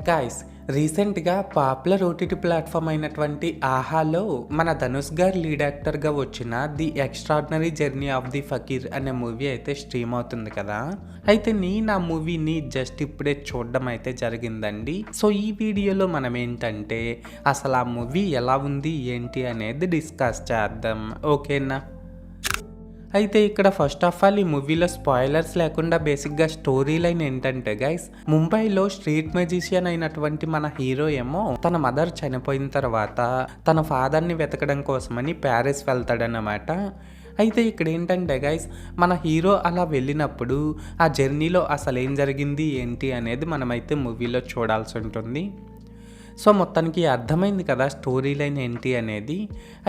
Guys, రీసెంట్గా popular OTT platform అయినటువంటి ఆహాలో మన ధనుష్ గారు లీడ్ యాక్టర్గా వచ్చిన the extraordinary journey of the fakir అనే మూవీ అయితే స్ట్రీమ్ అవుతుంది కదా. అయితే నేను ఆ మూవీని జస్ట్ ఇప్పుడే చూడడం అయితే జరిగిందండి. సో ఈ వీడియోలో మనం ఏంటంటే అసలు ఆ మూవీ ఎలా ఉంది ఏంటి అనేది డిస్కస్ చేద్దాం, ఓకేనా. అయితే ఇక్కడ ఫస్ట్ ఆఫ్ ఆల్ ఈ మూవీలో స్పాయిలర్స్ లేకుండా బేసిక్గా స్టోరీ లైన్ ఏంటంటే గైస్, ముంబైలో స్ట్రీట్ మెజిషియన్ అయినటువంటి మన హీరో ఏమో తన మదర్ చనిపోయిన తర్వాత తన ఫాదర్ని వెతకడం కోసమని ప్యారిస్ వెళ్తాడన్నమాట. అయితే ఇక్కడ ఏంటంటే గైస్, మన హీరో అలా వెళ్ళినప్పుడు ఆ జర్నీలో అసలు ఏం జరిగింది ఏంటి అనేది మనమైతే మూవీలో చూడాల్సి ఉంటుంది. సో మొత్తానికి అర్థమైంది కదా స్టోరీ లైన్ ఏంటి అనేది.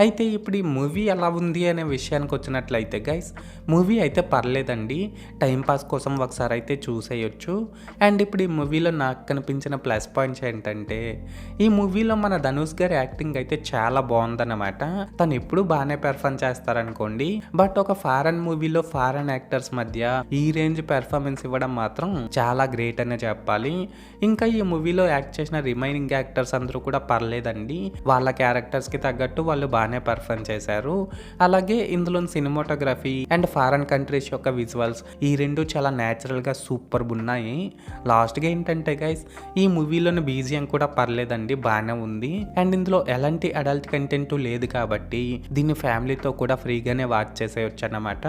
అయితే ఇప్పుడు ఈ మూవీ ఎలా ఉంది అనే విషయానికి వచ్చినట్లయితే గైస్, మూవీ అయితే పర్లేదండి, టైంపాస్ కోసం ఒకసారి అయితే చూసేయచ్చు. అండ్ ఇప్పుడు ఈ మూవీలో నాకు కనిపించిన ప్లస్ పాయింట్స్ ఏంటంటే, ఈ మూవీలో మన ధనుష్ గారి యాక్టింగ్ అయితే చాలా బాగుందన్నమాట. తను ఎప్పుడు బాగానే పెర్ఫార్మ్ చేస్తారనుకోండి, బట్ ఒక ఫారెన్ మూవీలో ఫారెన్ యాక్టర్స్ మధ్య ఈ రేంజ్ పెర్ఫార్మెన్స్ ఇవ్వడం మాత్రం చాలా గ్రేట్ అనే చెప్పాలి. ఇంకా ఈ మూవీలో యాక్ట్ చేసిన రిమైనింగ్ యాక్టర్స్ అందరూ కూడా పర్లేదండి, వాళ్ళ క్యారెక్టర్స్కి తగ్గట్టు వాళ్ళు బాగానే పర్ఫార్మ్ చేశారు. అలాగే ఇందులో సినిమాటోగ్రఫీ అండ్ ఫారెన్ కంట్రీస్ యొక్క విజువల్స్ ఈ రెండు చాలా న్యాచురల్గా సూపర్ ఉన్నాయి. లాస్ట్గా ఏంటంటే గైస్, ఈ మూవీలోని బీజిఎం కూడా పర్లేదండి, బాగానే ఉంది. అండ్ ఇందులో ఎలాంటి అడల్ట్ కంటెంట్ లేదు కాబట్టి దీన్ని ఫ్యామిలీతో కూడా ఫ్రీగానే వాచ్ చేసేయచ్చు అన్నమాట.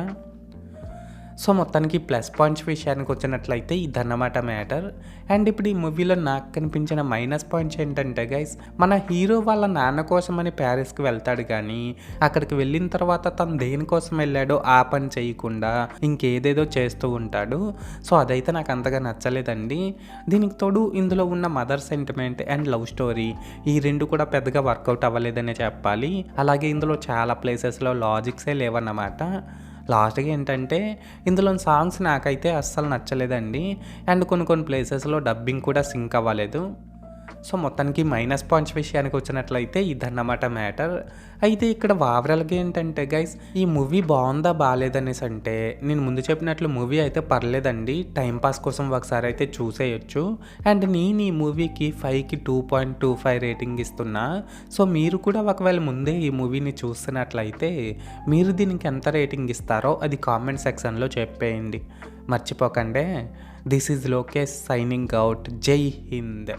సో మొత్తానికి ప్లస్ పాయింట్స్ విషయానికి వచ్చినట్లయితే ఇదన్నమాట మ్యాటర్. అండ్ ఇప్పుడు ఈ మూవీలో నాకు కనిపించిన మైనస్ పాయింట్స్ ఏంటంటే గైస్, మన హీరో వాళ్ళ నాన్న కోసమని ప్యారిస్కి వెళ్తాడు కానీ అక్కడికి వెళ్ళిన తర్వాత తను దేనికోసం వెళ్ళాడో ఆ పని చేయకుండా ఇంకేదేదో చేస్తూ ఉంటాడు. సో అదైతే నాకు అంతగా నచ్చలేదండి. దీనికి తోడు ఇందులో ఉన్న mother sentiment and love story ఈ రెండు కూడా పెద్దగా వర్కౌట్ అవ్వలేదనే చెప్పాలి. అలాగే ఇందులో చాలా ప్లేసెస్లో లాజిక్సే లేవన్నమాట. లాస్ట్గా ఏంటంటే ఇందులో సాంగ్స్ నాకైతే అస్సలు నచ్చలేదండి. అండ్ కొన్ని ప్లేసెస్లో డబ్బింగ్ కూడా సింక్ అవ్వలేదు. సో మొత్తానికి మైనస్ పాయింట్స్ విషయానికి వచ్చినట్లయితే ఇదన్నమాట మ్యాటర్. అయితే ఇక్కడ ఓవరాల్గా ఏంటంటే గైస్, ఈ మూవీ బాగుందా బాగాలేదనేసి అంటే నేను ముందు చెప్పినట్లు మూవీ అయితే పర్లేదండి, టైంపాస్ కోసం ఒకసారి అయితే చూసేయచ్చు. అండ్ నేను ఈ మూవీకి 5కి 2.25 రేటింగ్ ఇస్తున్నా. సో మీరు కూడా ఒకవేళ ముందే ఈ మూవీని చూస్తున్నట్లయితే మీరు దీనికి ఎంత రేటింగ్ ఇస్తారో అది కామెంట్ సెక్షన్లో చెప్పేయండి, మర్చిపోకండి. This is Lokesh signing out. జై హింద్.